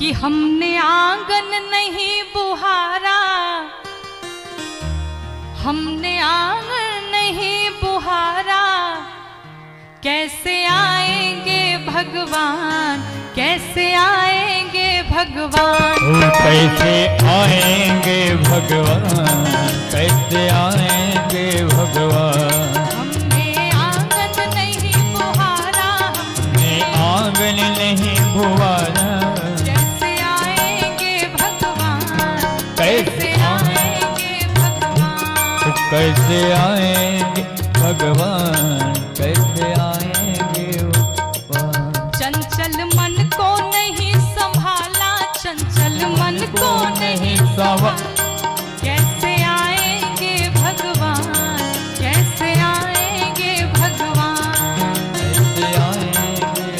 कि हमने आंगन नहीं बुहारा, हमने आंगन नहीं बुहारा, कैसे आएंगे भगवान, कैसे आएंगे भगवान, कैसे आएंगे भगवान, कैसे आएंगे भगवान। हमने आंगन नहीं बुहारा, हमने आंगन नहीं बुहारा, कैसे आएंगे भगवान, कैसे आएंगे भगवान, कैसे आएंगे भगवान, कैसे आएंगे भगवान। चंचल मन को नहीं संभाला, चंचल मन को नहीं संभाला, कैसे आएंगे भगवान, कैसे आएंगे भगवान, कैसे आएंगे भगवान, कैसे आएंगे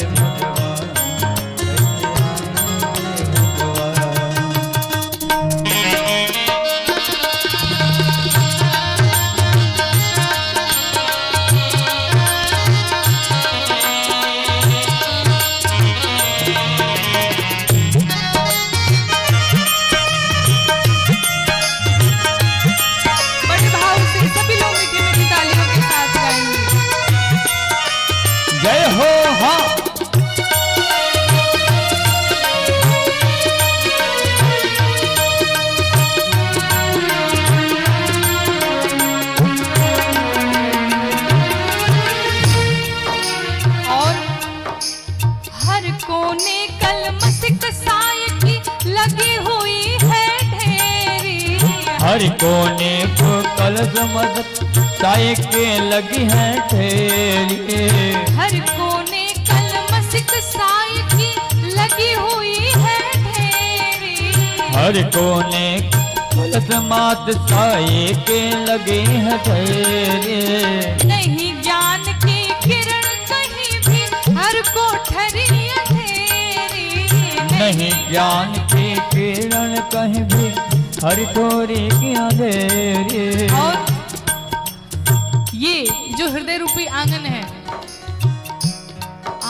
बड़े भाव से सभी लोग मीठी मीठी तालियों के साथ गाएंगे। जय हो। हाँ और हर कोने कलमसिक साए की लगी हुई है ढेरी, हर कोने को कलश मद साए के लगी है ढेरी, हर कोने कलमसिक साए की लगी हुई है ढेरी, हर कोने कलश मात साए के लगे है ढेरी। नहीं ज्ञान की किरण कहीं भी, हर कोठरी अंधेरी, नहीं ज्ञान की किरण कहीं भी, हर थोड़ी की अंधेरी। और ये जो हृदय रूपी आंगन है,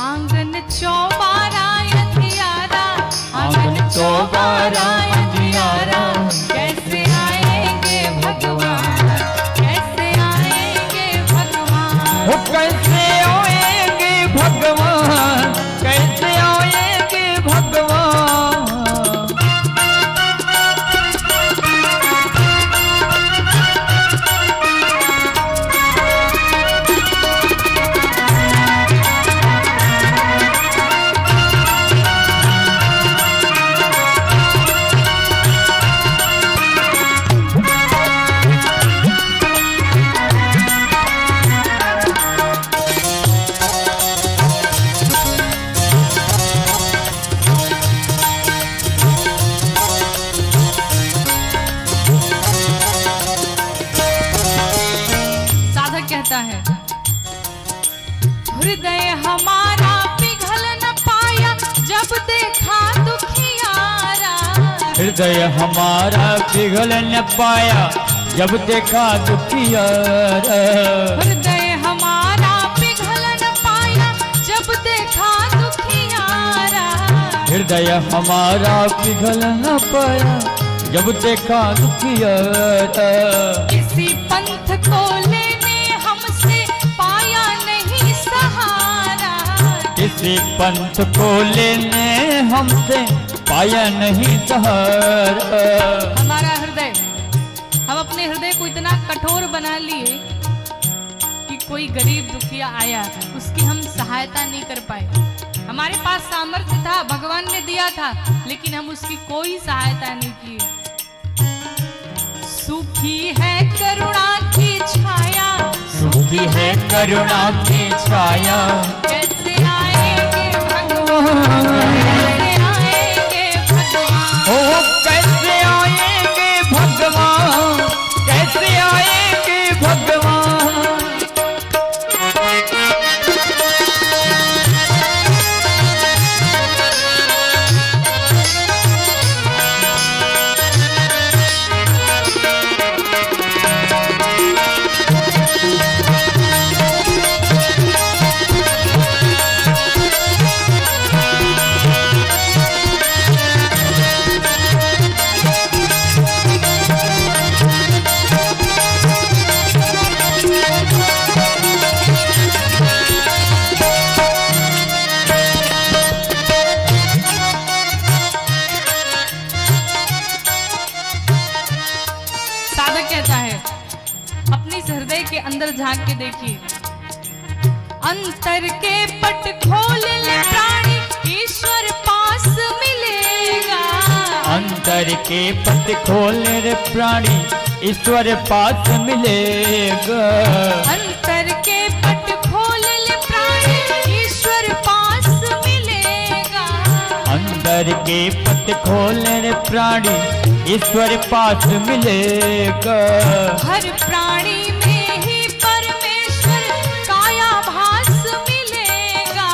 आंगन चौबारा अंधियारा, आंगन चौबारा अंधियारा, कैसे आएंगे भगवान, कैसे आएंगे भगवान, वो कैसे आएंगे भगवान, कैसे आएंगे भगवान। साधक कहता है, हृदय हमारा पिघल न पाया जब देखा दुखियारा, हृदय हमारा पिघल न पाया जब देखा दुखियारा, हृदय हमारा पिघल न पाया जब देखा दुखियारा, हृदय हमारा पिघल न पाया जब देखा दुखियारा। किसी पंथ को लेने हमसे पाया नहीं सहारा, किसी पंथ को लेने हमसे पाया नहीं सहारा। हमारा हृदय, हम अपने हृदय को इतना कठोर बना लिए कि कोई गरीब दुखिया आया उसकी हम सहायता नहीं कर पाए। हमारे पास सामर्थ्य था, भगवान ने दिया था, लेकिन हम उसकी कोई सहायता नहीं की। सूखी है करुणा की छाया, सूखी है करुणा की छाया, कैसे आएंगे भगवान, कैसे आएंगे भगवान, ओ कैसे आएंगे भगवान, कैसे आएंगे भगवान। अंदर झांक के देखिए। अंतर के पट खोल ले प्राणी, ईश्वर पास मिलेगा। अंतर के पट खोल रे प्राणी, ईश्वर पास मिलेगा। अंतर के पट खोल ले प्राणी, ईश्वर पास मिलेगा। अंतर के पट खोल रे प्राणी, ईश्वर पास मिलेगा। हर प्राणी में ही परमेश्वर कायाभास मिलेगा।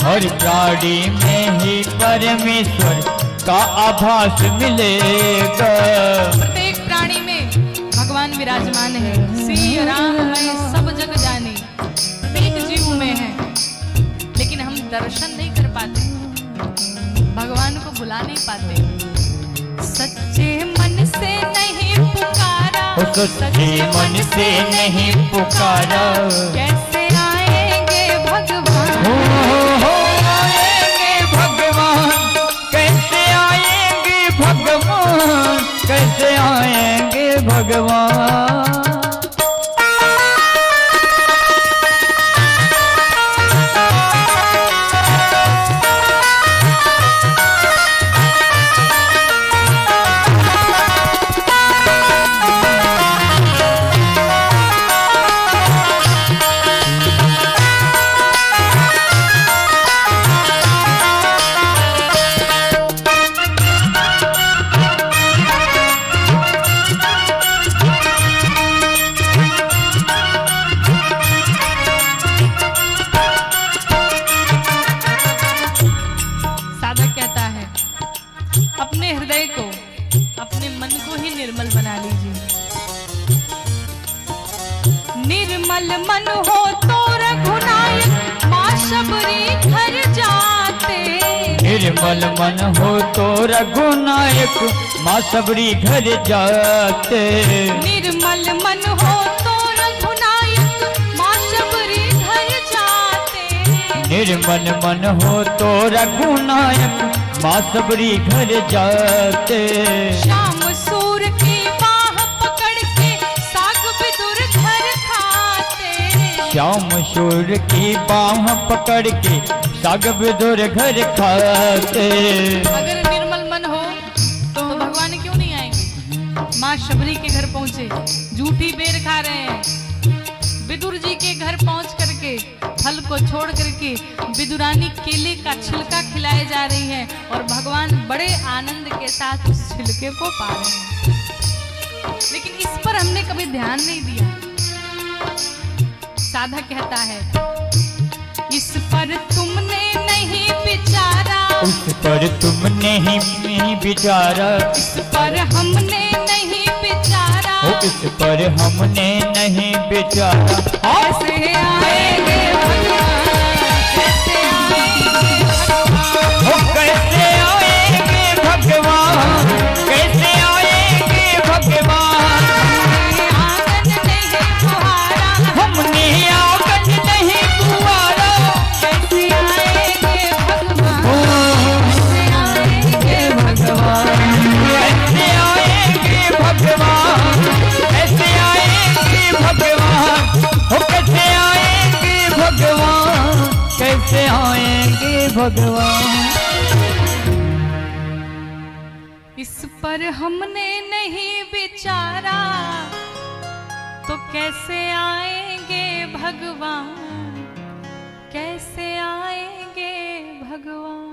हर प्राणी में ही परमेश्वर का आभास मिलेगा। प्रत्येक प्राणी में भगवान विराजमान है। श्री राम मैं सब जग जाने, प्रत्येक जीव में है, लेकिन हम दर्शन नहीं कर पाते, भगवान को बुला नहीं पाते। सच्चे मन से नहीं पुकारा, सच्चे मन से नहीं पुकारा, कैसे आएंगे भगवान। हो आएंगे भगवान, कैसे आएंगे भगवान, कैसे आएंगे भगवान। अपने हृदय को, अपने मन को ही निर्मल बना लीजिए। निर्मल मन हो तो रघुनायक माँ शबरी घर जाते। निर्मल मन हो तो रघुनायक माँ शबरी घर जाते। निर्मल मन हो तो रघुनायक माँ शबरी घर जाते। निर्मल मन हो तो रघुनायक माँ शबरी घर जाते। श्याम सूर की बाह पकड़ के साग विदुर घर खाते। श्याम सूर की बाह पकड़ के साग विदुर घर खाते। अगर निर्मल मन हो तो भगवान क्यों नहीं आएंगे। माँ शबरी के घर पहुंचे, झूठी बेर खा रहे हैं। विदुर जी के घर पहुंच करके फल को छोड़ करके विदुरानी केले का छिलका खिलाए जा रही है और भगवान बड़े आनंद के साथ उस छिलके को पा रहे हैं। लेकिन इस पर हमने कभी ध्यान नहीं दिया। साधक कहता है, इस पर तुमने नहीं विचारा। उस पर तुमने ही नहीं विचारा। इस पर हमने नहीं विचारा। इस पर हमने नहीं विचारा। कैसे आएंगे भगवान, कैसे आएंगे भगवान। कैसे आएंगे भगवान, कैसे आएंगे भगवान। आंगन नहीं बुहारा, हमने आंगन नहीं बुहारा। कैसे आएंगे भगवान, कैसे आएंगे भगवान। कैसे आएंगे भगवान, कैसे आएंगे भगवान। कैसे आएंगे भगवान, कैसे आएंगे भगवान। इस पर हमने नहीं विचारा तो कैसे आएंगे भगवान, कैसे आएंगे भगवान।